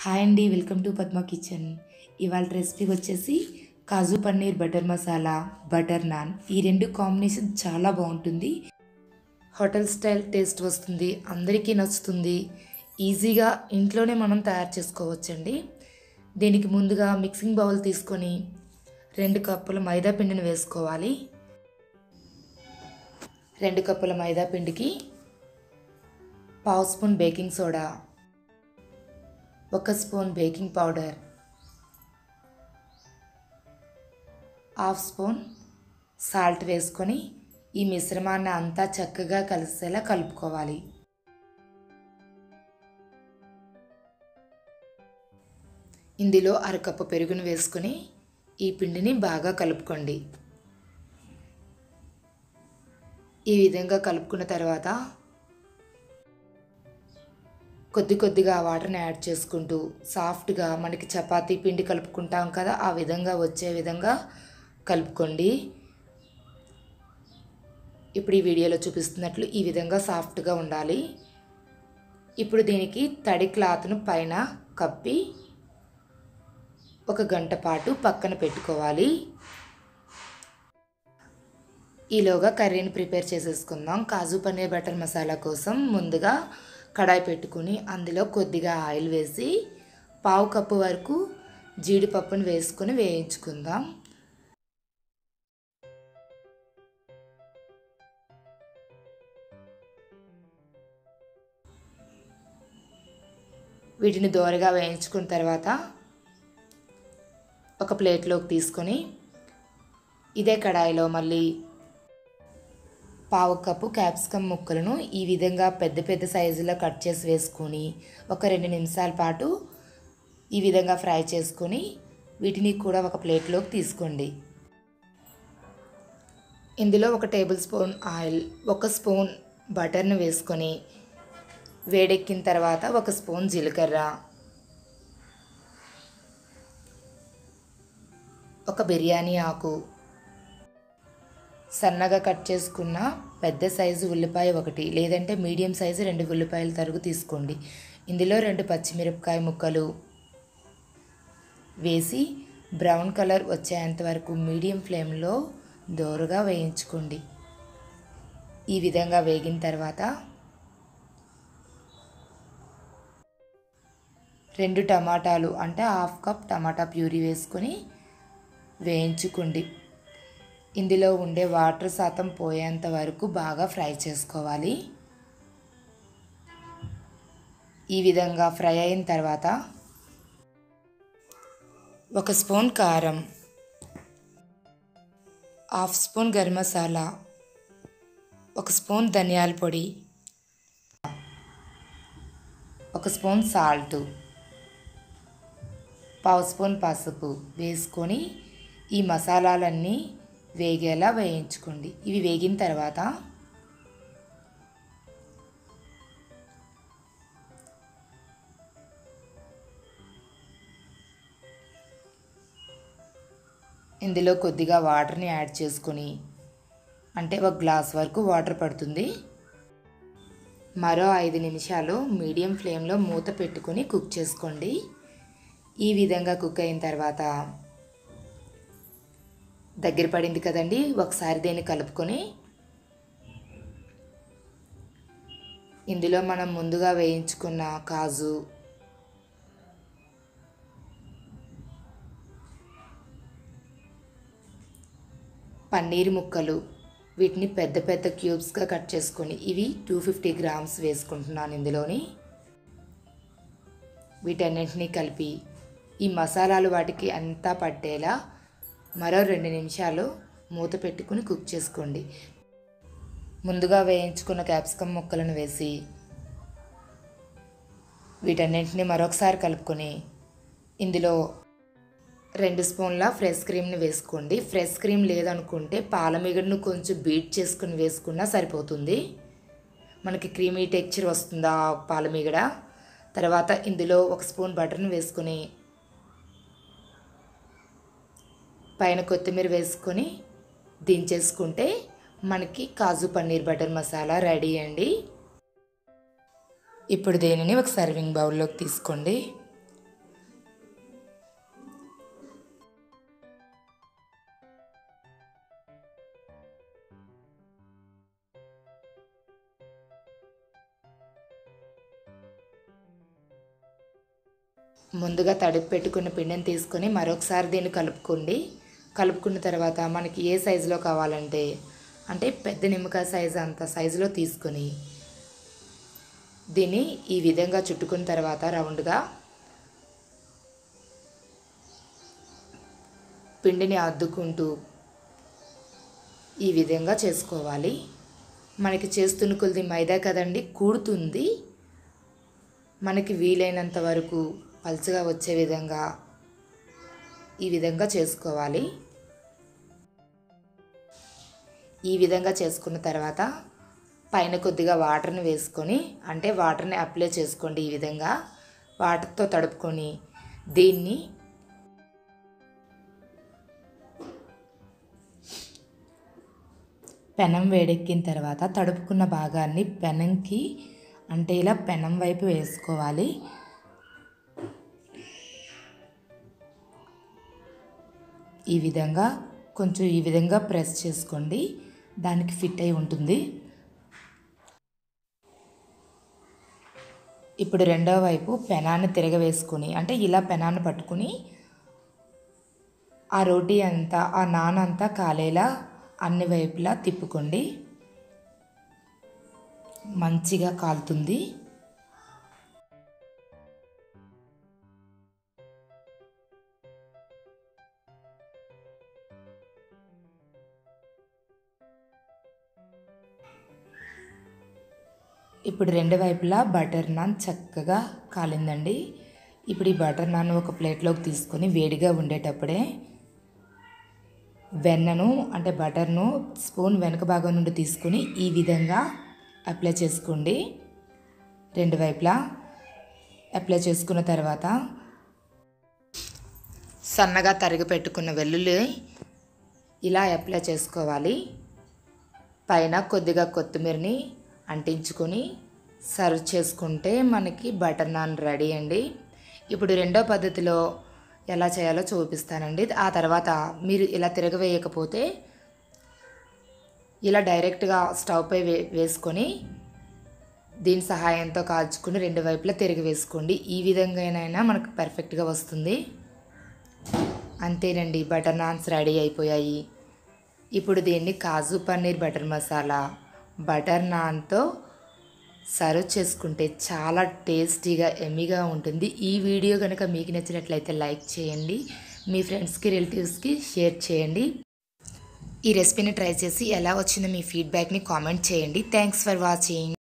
Hi అండి, welcome to Padma kitchen. ఇవాళ recipe వచ్చేసి కాజు పన్నీర్ బటర్ మసాలా, బటర్ నాన్. ఈ రెండు కాంబినేషన్ చాలా బాగుంటుంది. హోటల్ స్టైల్ టేస్ట్ వస్తుంది, అందరికీ నచ్చుతుంది. ఈజీగా ఇంట్లోనే మనం తయారు చేసుకోవచ్చండి. దీనికి ముందుగా మిక్సింగ్ బౌల్ తీసుకొని 2 కప్పుల మైదా పిండిని వేసుకోవాలి. 2 కప్పుల మైదా పిండికి 1/2 spoon baking soda, 1 spoon baking powder, 1/2 spoon salt వేసుకొని ఈ మిశ్రమాన్ని అంతా చక్కగా కలిసేలా కలుపుకోవాలి. ఇందులో 1/2 కప్పు పెరుగును వేసుకొని ఈ పిండిని బాగా కలుపుకోండి. ఈ విధంగా కలుపుకున్న తర్వాత కొద్దిగా వాటర్ని యాడ్ చేసుకుంటూ సాఫ్ట్గా మనకి చపాతీ పిండి కలుపుకుంటాం కదా, ఆ విధంగా వచ్చే విధంగా కలుపుకోండి. ఇప్పుడు ఈ వీడియోలో చూపిస్తున్నట్లు ఈ విధంగా సాఫ్ట్గా ఉండాలి. ఇప్పుడు దీనికి తడి క్లాత్ను పైన కప్పి 1 గంట పాటు పక్కన పెట్టుకోవాలి. ఈలోగా కర్రీని ప్రిపేర్ చేసేసుకుందాం. కాజు పన్నీర్ బటర్ మసాలా కోసం ముందుగా కడాయి పెట్టుకుని అందులో కొద్దిగా ఆయిల్ వేసి 1/2 కప్పు వరకు జీడిపప్పును వేసుకొని వేయించుకుందాం. వీటిని దోరగా వేయించుకున్న తర్వాత ఒక ప్లేట్లోకి తీసుకొని ఇదే కడాయిలో మళ్ళీ 1/2 కప్పు క్యాప్సికమ్ ముక్కలను ఈ విధంగా పెద్ద సైజులో కట్ చేసి వేసుకొని ఒక 2 నిమిషాల పాటు ఈ విధంగా ఫ్రై చేసుకొని వీటిని కూడా ఒక ప్లేట్లోకి తీసుకోండి. ఇందులో 1 టేబుల్ స్పూన్ ఆయిల్, 1 స్పూన్ బటర్ను వేసుకొని వేడెక్కిన తర్వాత 1 స్పూన్ జీలకర్ర, 1 బిర్యానీ ఆకు, సన్నగా కట్ చేసుకున్న పెద్ద సైజు ఉల్లిపాయ 1 లేదంటే మీడియం సైజు 2 ఉల్లిపాయల తరుగు తీసుకోండి. ఇందులో 2 పచ్చిమిరపకాయ ముక్కలు వేసి బ్రౌన్ కలర్ వచ్చేంత వరకు మీడియం ఫ్లేమ్లో దోరగా వేయించుకోండి. ఈ విధంగా వేగిన తర్వాత 2 టమాటాలు అంటే 1/2 కప్ టమాటా ప్యూరీ వేసుకొని వేయించుకోండి. ఇందులో ఉండే వాటర్ శాతం పోయేంత వరకు బాగా ఫ్రై చేసుకోవాలి. ఈ విధంగా ఫ్రై అయిన తర్వాత 1 స్పూన్ కారం, 1/2 స్పూన్ గరం మసాలా, 1 స్పూన్ ధనియాల పొడి, 1 స్పూన్ సాల్ట్, 1/2 స్పూన్ పసుపు వేసుకొని ఈ మసాలాలన్నీ వేగేలా వేయించుకోండి. ఇవి వేగిన తర్వాత ఇందులో కొద్దిగా వాటర్ని యాడ్ చేసుకొని అంటే 1 గ్లాస్ వరకు వాటర్ పడుతుంది. మరో 5 నిమిషాలు మీడియం ఫ్లేమ్లో మూత పెట్టుకొని కుక్ చేసుకోండి. ఈ విధంగా కుక్ అయిన తర్వాత దగ్గర పడింది కదండి, ఒకసారి దీన్ని కలుపుకొని ఇందులో మనం ముందుగా వేయించుకున్న కాజు, పన్నీర్ ముక్కలు వీటిని పెద్ద క్యూబ్స్గా కట్ చేసుకొని ఇవి 250 గ్రామ్స్ వేసుకుంటున్నాను. ఇందులోని వీటన్నింటినీ కలిపి ఈ మసాలాలు వాటికి అంతా పట్టేలా మరో 2 నిమిషాలు మూత పెట్టుకుని కుక్ చేసుకోండి. ముందుగా వేయించుకున్న క్యాప్సికమ్ ముక్కలను వేసి వీటన్నింటినీ మరొకసారి కలుపుకొని ఇందులో 2 స్పూన్ల ఫ్రెష్ క్రీమ్ని వేసుకోండి. ఫ్రెష్ క్రీమ్ లేదనుకుంటే పాలమీగడను కొంచెం బీట్ చేసుకుని వేసుకున్నా సరిపోతుంది. మనకి క్రీమీ టెక్చర్ వస్తుందా పాలమీగడ. తర్వాత ఇందులో 1 స్పూన్ బటర్ని వేసుకొని పైన కొత్తిమీర వేసుకొని దించేసుకుంటే మనకి కాజు పన్నీర్ బటర్ మసాలా రెడీ అండి. ఇప్పుడు దీనిని ఒక సర్వింగ్ బౌల్లోకి తీసుకోండి. ముందుగా తడిపి పెట్టుకున్న పిండిని తీసుకొని మరొకసారి దీన్ని కలుపుకున్న తర్వాత మనకి ఏ సైజులో కావాలంటే అంటే పెద్ద నిమ్మకాయ సైజు అంత సైజులో తీసుకొని దీన్ని ఈ విధంగా చుట్టుకున్న తర్వాత రౌండ్గా పిండిని అద్దుకుంటూ ఈ విధంగా చేసుకోవాలి. మనకి చేస్తున్న కొద్ది మైదా కదండి, కూడుతుంది. మనకి వీలైనంత వరకు పలుచగా వచ్చే విధంగా ఈ విధంగా చేసుకోవాలి. ఈ విధంగా చేసుకున్న తర్వాత పైన కొద్దిగా వాటర్ని వేసుకొని అంటే వాటర్ని అప్లై చేసుకోండి. ఈ విధంగా వాటర్తో తడుపుకొని దీన్ని పెనం వేడెక్కిన తర్వాత తడుపుకున్న భాగాన్ని పెనంకి అంటే ఇలా పెనం వైపు వేసుకోవాలి. ఈ విధంగా కొంచెం ఈ విధంగా ప్రెస్ చేసుకోండి, దానికి ఫిట్ అయి ఉంటుంది. ఇప్పుడు రెండవ వైపు పెనాన్ని తిరగవేసుకొని అంటే ఇలా పెనాన్ని పట్టుకుని ఆ రోటీ అంతా ఆ నాన్ అంతా కాలేలా అన్ని వైపులా తిప్పుకోండి. మంచిగా కాలుతుంది. ఇప్పుడు రెండు వైపులా బటర్ నాన్ చక్కగా కాలిందండి. ఇప్పుడు ఈ బటర్ నాన్ ఒక ప్లేట్లోకి తీసుకొని వేడిగా ఉండేటప్పుడే వెన్నను అంటే బటర్ను స్పూన్ వెనక భాగం నుండి తీసుకొని ఈ విధంగా అప్లై చేసుకోండి. రెండు వైపులా అప్లై చేసుకున్న తర్వాత సన్నగా తరిగి పెట్టుకున్న వెల్లుల్లి ఇలా అప్లై చేసుకోవాలి. పైన కొద్దిగా కొత్తిమీరని అంటించుకొని సర్వ్ చేసుకుంటే మనకి బటర్ నాన్ రెడీ అండి. ఇప్పుడు రెండో పద్ధతిలో ఎలా చేయాలో చూపిస్తానండి. ఆ తర్వాత మీరు ఇలా తిరగవేయకపోతే ఇలా డైరెక్ట్గా స్టవ్ పై వేసుకొని దీని సహాయంతో కాల్చుకుని రెండు వైపులా తిరిగి వేసుకోండి. ఈ విధంగానైనా మనకు పర్ఫెక్ట్గా వస్తుంది. అంతేనండి, బటర్ నాన్స్ రెడీ అయిపోయాయి. ఇప్పుడు దీన్ని కాజు పన్నీర్ బటర్ మసాలా బటర్ నాన్తో సర్వ్ చేసుకుంటే చాలా టేస్టీగా ఎమ్మీగా ఉంటుంది. ఈ వీడియో కనుక మీకు నచ్చినట్లయితే లైక్ చేయండి, మీ ఫ్రెండ్స్కి రిలేటివ్స్కి షేర్ చేయండి. ఈ రెసిపీని ట్రై చేసి ఎలా వచ్చిందో మీ ఫీడ్బ్యాక్ని కామెంట్ చేయండి. Thanks for watching.